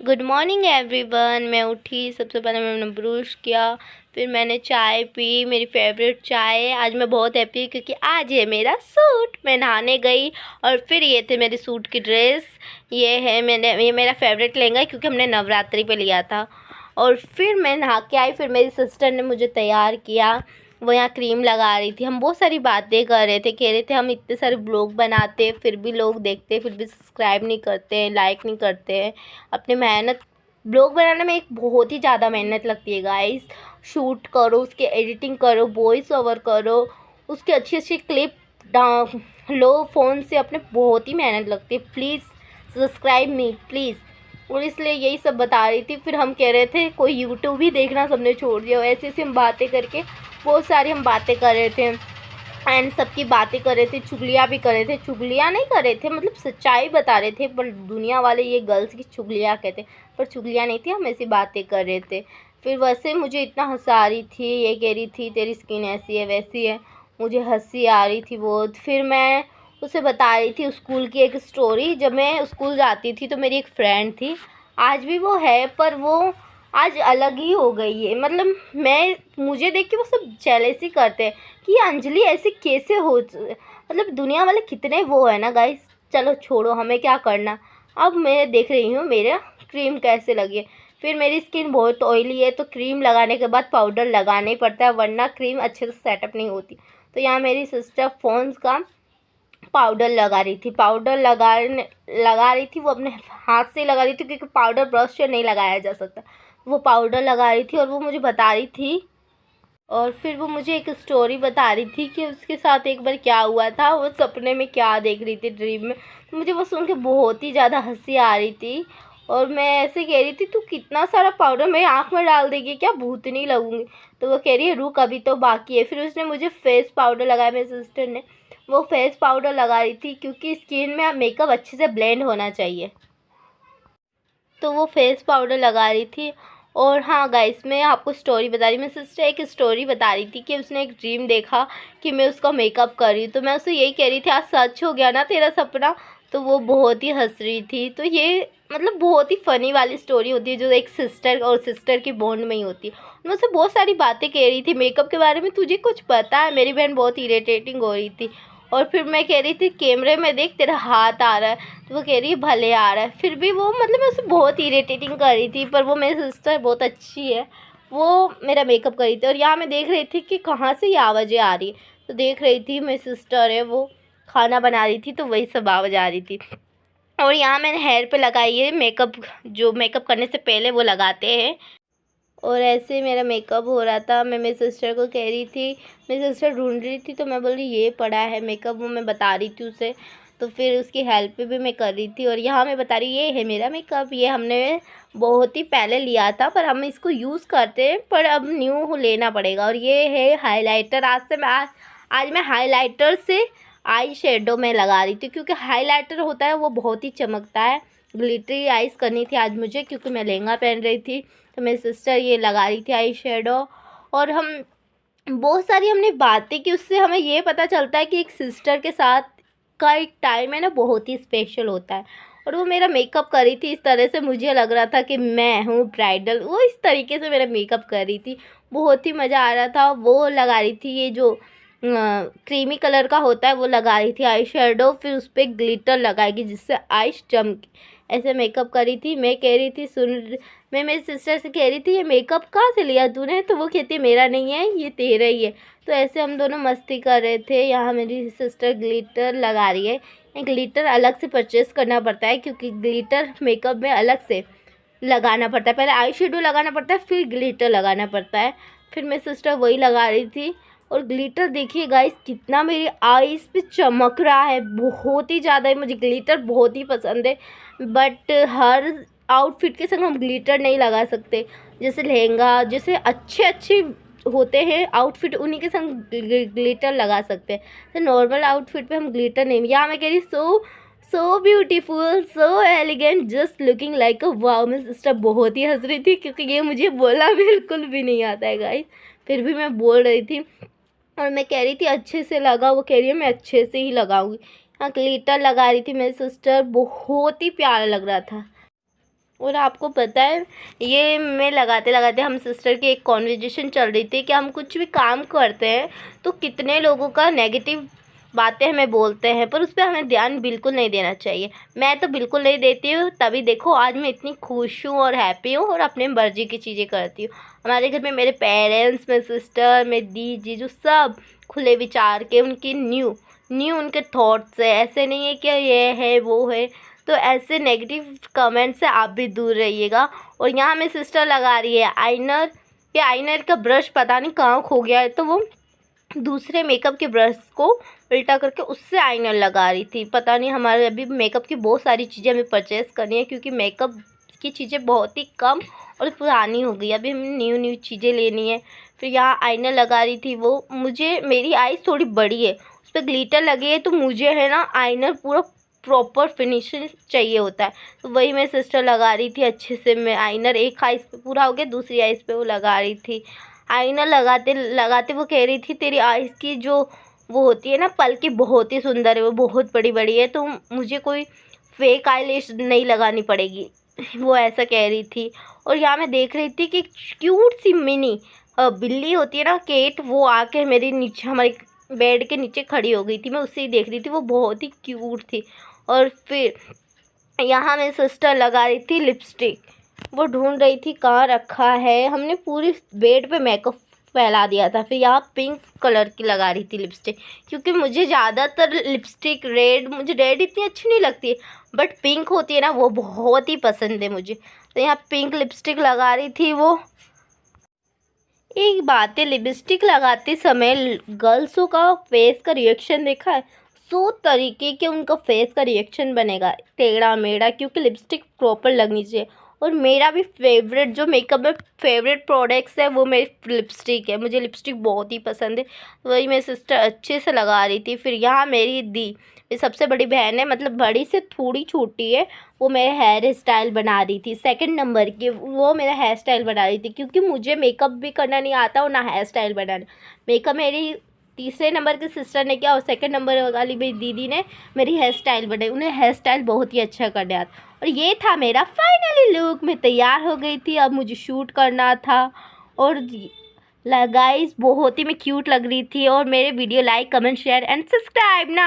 Good morning everyone. मैं उठी, सबसे पहले मैंने ब्रश किया, फिर मैंने चाय पी, मेरी फेवरेट चाय है। आज मैं बहुत हैप्पी हूँ क्योंकि आज है मेरा सूट। मैं नहाने गई और फिर ये थे मेरे सूट की ड्रेस। ये मेरा फेवरेट लहंगा है क्योंकि हमने नवरात्रि पे लिया था। और फिर मैं नहा के आई, फिर मेरी सिस्टर ने मुझे तैयार किया। वो यहाँ क्रीम लगा रही थी। हम बहुत सारी बातें कर रहे थे, कह रहे थे हम इतने सारे ब्लॉग बनाते फिर भी लोग देखते, फिर भी सब्सक्राइब नहीं करते, लाइक नहीं करते हैं। अपनी मेहनत, ब्लॉग बनाने में एक बहुत ही ज़्यादा मेहनत लगती है गाइस। शूट करो, उसकी एडिटिंग करो, वॉइस ओवर करो, उसकी अच्छी अच्छी क्लिप लो फ़ोन से अपने, बहुत ही मेहनत लगती है। Please subscribe me please. और इसलिए यही सब बता रही थी। फिर हम कह रहे थे कोई यूट्यूब ही देखना सबने छोड़ दिया। ऐसे ऐसे हम बातें करके बहुत सारी हम बातें कर रहे थे एंड सबकी बातें कर रहे थे, चुगलियाँ भी कर रहे थे। चुगलियाँ नहीं कर रहे थे, मतलब सच्चाई बता रहे थे, पर दुनिया वाले ये गर्ल्स की चुगलियाँ कहते, पर चुगलियाँ नहीं थी, हम ऐसी बातें कर रहे थे। फिर वैसे मुझे इतना हंसा रही थी, ये कह रही थी तेरी स्किन ऐसी है वैसी है, मुझे हंसी आ रही थी बहुत। फिर मैं उसे बता रही थी स्कूल की एक स्टोरी। जब मैं स्कूल जाती थी तो मेरी एक फ्रेंड थी, आज भी वो है, पर वो आज अलग ही हो गई है। मतलब मुझे देख के वो सब जेलसी करते हैं कि ये अंजलि ऐसे कैसे हो, मतलब दुनिया वाले कितने वो है ना गाइस। चलो छोड़ो, हमें क्या करना। अब मैं देख रही हूँ मेरा क्रीम कैसे लगी है। फिर मेरी स्किन बहुत ऑयली है तो क्रीम लगाने के बाद पाउडर लगाना ही पड़ता है, वरना क्रीम अच्छे से सेटअप नहीं होती। तो यहाँ मेरी सिस्टर फोन्स का पाउडर लगा रही थी। लगा रही थी, वो अपने हाथ से लगा रही थी क्योंकि पाउडर ब्रश से नहीं लगाया जा सकता। वो पाउडर लगा रही थी और वो मुझे बता रही थी, और फिर वो मुझे एक स्टोरी बता रही थी कि उसके साथ एक बार क्या हुआ था, वो सपने में क्या देख रही थी ड्रीम में। तो मुझे वो सुन के बहुत ही ज़्यादा हंसी आ रही थी। और मैं ऐसे कह रही थी तू कितना सारा पाउडर मेरी आँख में डाल देगी क्या, भूतनी लगूंगी। तो वो कह रही है रुक अभी तो बाकी है। फिर उसने मुझे फेस पाउडर लगाया, मेरी सिस्टर ने वो फेस पाउडर लगा रही थी क्योंकि स्किन में मेकअप अच्छे से ब्लेंड होना चाहिए, तो वो फेस पाउडर लगा रही थी। और हाँ गाइस, मैं आपको स्टोरी बता रही, मेरी सिस्टर एक स्टोरी बता रही थी कि उसने एक ड्रीम देखा कि मैं उसका मेकअप कर रही हूँ। तो मैं उसे यही कह रही थी आज सच हो गया ना तेरा सपना। तो वो बहुत ही हंस रही थी। तो ये मतलब बहुत ही फ़नी वाली स्टोरी होती है जो एक सिस्टर और सिस्टर की बॉन्ड में ही होती है। मैं उससे बहुत सारी बातें कह रही थी मेकअप के बारे में, तुझे कुछ पता है। मेरी बहन बहुत इरिटेटिंग हो रही थी। और फिर मैं कह रही थी कैमरे में देख तेरा हाथ आ रहा है, तो वो कह रही है भले आ रहा है। फिर भी वो मतलब मैं उसे बहुत इरिटेटिंग कर रही थी, पर वो मेरी सिस्टर बहुत अच्छी है, वो मेरा मेकअप कर रही थी। और यहाँ मैं देख रही थी कि कहाँ से ये आवाज़ें आ रही है। तो देख रही थी मेरी सिस्टर है वो खाना बना रही थी, तो वही सब आवाज़ आ रही थी। और यहाँ मैंने हेयर पे लगाई है मेकअप, जो मेकअप करने से पहले वो लगाते हैं। और ऐसे मेरा मेकअप हो रहा था। मैं मेरी सिस्टर को कह रही थी, मेरी सिस्टर ढूंढ रही थी, तो मैं बोल रही ये पड़ा है मेकअप, वो मैं बता रही थी उसे। तो फिर उसकी हेल्प भी मैं कर रही थी। और यहाँ मैं बता रही ये है मेरा मेकअप, ये हमने बहुत ही पहले लिया था पर हम इसको यूज़ करते हैं, पर अब न्यू लेना पड़ेगा। और ये है हाइलाइटर। आज मैं हाइलाइटर से आई शेडो में लगा रही थी क्योंकि हाइलाइटर होता है वो बहुत ही चमकता है। ग्लिटरी आइज करनी थी आज मुझे क्योंकि मैं लहंगा पहन रही थी। तो मेरी सिस्टर ये लगा रही थी आई शेडो। और हम बहुत सारी हमने बातें की, उससे हमें ये पता चलता है कि एक सिस्टर के साथ का एक टाइम है ना बहुत ही स्पेशल होता है। और वो मेरा मेकअप कर रही थी इस तरह से, मुझे लग रहा था कि मैं हूँ ब्राइडल। वो इस तरीके से मेरा मेकअप कर रही थी, बहुत ही मज़ा आ रहा था। वो लगा रही थी ये जो क्रीमी कलर का होता है वो लगा रही थी आई शेडो, फिर उस पर ग्लिटर लगाएगी जिससे आइस चमके, ऐसे मेकअप करी थी। मैं कह रही थी मैं मेरी सिस्टर से कह रही थी ये मेकअप कहाँ से लिया तूने, तो वो कहती है मेरा नहीं है ये तेरा ही है। तो ऐसे हम दोनों मस्ती कर रहे थे। यहाँ मेरी सिस्टर ग्लिटर लगा रही है। ग्लिटर अलग से परचेज़ करना पड़ता है क्योंकि ग्लिटर मेकअप में अलग से लगाना पड़ता है, पहले आई शेडो लगाना पड़ता है फिर ग्लिटर लगाना पड़ता है। फिर मेरी सिस्टर वही लगा रही थी। और ग्लिटर देखिए गाइस कितना मेरी आईज पे चमक रहा है, बहुत ही ज़्यादा। मुझे ग्लिटर बहुत ही पसंद है, बट हर आउटफिट के संग हम ग्लिटर नहीं लगा सकते। जैसे लहंगा, जैसे अच्छे अच्छे होते हैं आउटफिट, उन्हीं के संग ग्लिटर लगा सकते हैं। तो नॉर्मल आउटफिट पे हम ग्लिटर नहीं। यहाँ मैं कह रही so beautiful, so elegant, just looking like a wow. मेरी सिस्टर बहुत ही हंस रही थी क्योंकि ये मुझे बोलना बिल्कुल भी नहीं आता है गाइस, फिर भी मैं बोल रही थी। और मैं कह रही थी अच्छे से लगा, वो कह रही है मैं अच्छे से ही लगाऊंगी। हाँ ग्लिटर लगा रही थी मेरी सिस्टर, बहुत ही प्यारा लग रहा था। और आपको पता है, ये मैं लगाते लगाते हम सिस्टर की एक कॉन्वर्जेशन चल रही थी कि हम कुछ भी काम करते हैं तो कितने लोगों का नेगेटिव बातें हमें बोलते हैं, पर उस पर हमें ध्यान बिल्कुल नहीं देना चाहिए। मैं तो बिल्कुल नहीं देती हूँ, तभी देखो आज मैं इतनी खुश हूँ और हैप्पी हूँ और अपने मर्जी की चीज़ें करती हूँ। हमारे घर में मेरे पेरेंट्स, मेरे सिस्टर, मेरी दी, जीजू सब खुले विचार के, उनकी न्यू न्यू उनके थॉट्स है। ऐसे नहीं है कि ये है वो है, तो ऐसे नेगेटिव कमेंट से आप भी दूर रहिएगा। और यहाँ मेरी सिस्टर लगा रही है आइनर, ये आइनर का ब्रश पता नहीं कहाँ खो गया है, तो वो दूसरे मेकअप के ब्रश को उल्टा करके उससे आइनर लगा रही थी। पता नहीं, हमारे अभी मेकअप की बहुत सारी चीज़ें हमें परचेज़ करनी है, क्योंकि मेकअप की चीज़ें बहुत ही कम और पुरानी हो गई, अभी हमें न्यू न्यू चीज़ें लेनी है। फिर यहाँ आइनर लगा रही थी वो, मुझे मेरी आईज़ थोड़ी बड़ी है, उस पर ग्लिटर लगी है, तो मुझे है ना आइनर पूरा प्रॉपर फिनिशिंग चाहिए होता है। तो वही मेरी सिस्टर लगा रही थी अच्छे से। मैं आइनर एक आइज़ पे पूरा हो गया, दूसरी आइज़ पे वो लगा रही थी। आईना लगाते लगाते वो कह रही थी तेरी आइज़ की जो वो होती है ना पलकें बहुत ही सुंदर है, वो बहुत बड़ी बड़ी है, तो मुझे कोई फेक आईलैश नहीं लगानी पड़ेगी। वो ऐसा कह रही थी। और यहाँ मैं देख रही थी कि क्यूट सी मिनी बिल्ली होती है ना केट, वो आके मेरे नीचे हमारे बेड के नीचे खड़ी हो गई थी। मैं उससे ही देख रही थी, वो बहुत ही क्यूट थी। और फिर यहाँ मेरी सिस्टर लगा रही थी लिपस्टिक, वो ढूंढ रही थी कहाँ रखा है। हमने पूरी बेड पे मेकअप फैला दिया था। फिर यहाँ पिंक कलर की लगा रही थी लिपस्टिक, क्योंकि मुझे ज़्यादातर लिपस्टिक रेड, मुझे रेड इतनी अच्छी नहीं लगती है, बट पिंक होती है ना वो बहुत ही पसंद है मुझे। तो यहाँ पिंक लिपस्टिक लगा रही थी वो। एक बात है, लिपस्टिक लगाते समय गर्ल्सों का फेस का रिएक्शन देखा है, 100 तरीके के उनका फेस का रिएक्शन बनेगा, टेढ़ा मेढ़ा, क्योंकि लिपस्टिक प्रॉपर लगनी चाहिए। और मेरा भी फेवरेट जो मेकअप में फेवरेट प्रोडक्ट्स है वो मेरी लिपस्टिक है, मुझे लिपस्टिक बहुत ही पसंद है। वही मेरी सिस्टर अच्छे से लगा रही थी। फिर यहाँ मेरी दी, ये सबसे बड़ी बहन है, मतलब बड़ी से थोड़ी छोटी है, वो मेरे हेयर स्टाइल बना रही थी। सेकंड नंबर की वो मेरा हेयर स्टाइल बना रही थी, क्योंकि मुझे मेकअप भी करना नहीं आता और ना हेयर स्टाइल बनाना। मेकअप मेरी तीसरे नंबर की सिस्टर ने किया और सेकंड नंबर वाली मेरी दीदी ने मेरी हेयर स्टाइल बनाई। उन्हें हेयर स्टाइल बहुत ही अच्छा करने आता। और ये था मेरा फाइनली लुक। मैं तैयार हो गई थी, अब मुझे शूट करना था। और गाइस बहुत ही मैं क्यूट लग रही थी। और मेरे video like, comment, share and subscribe ना।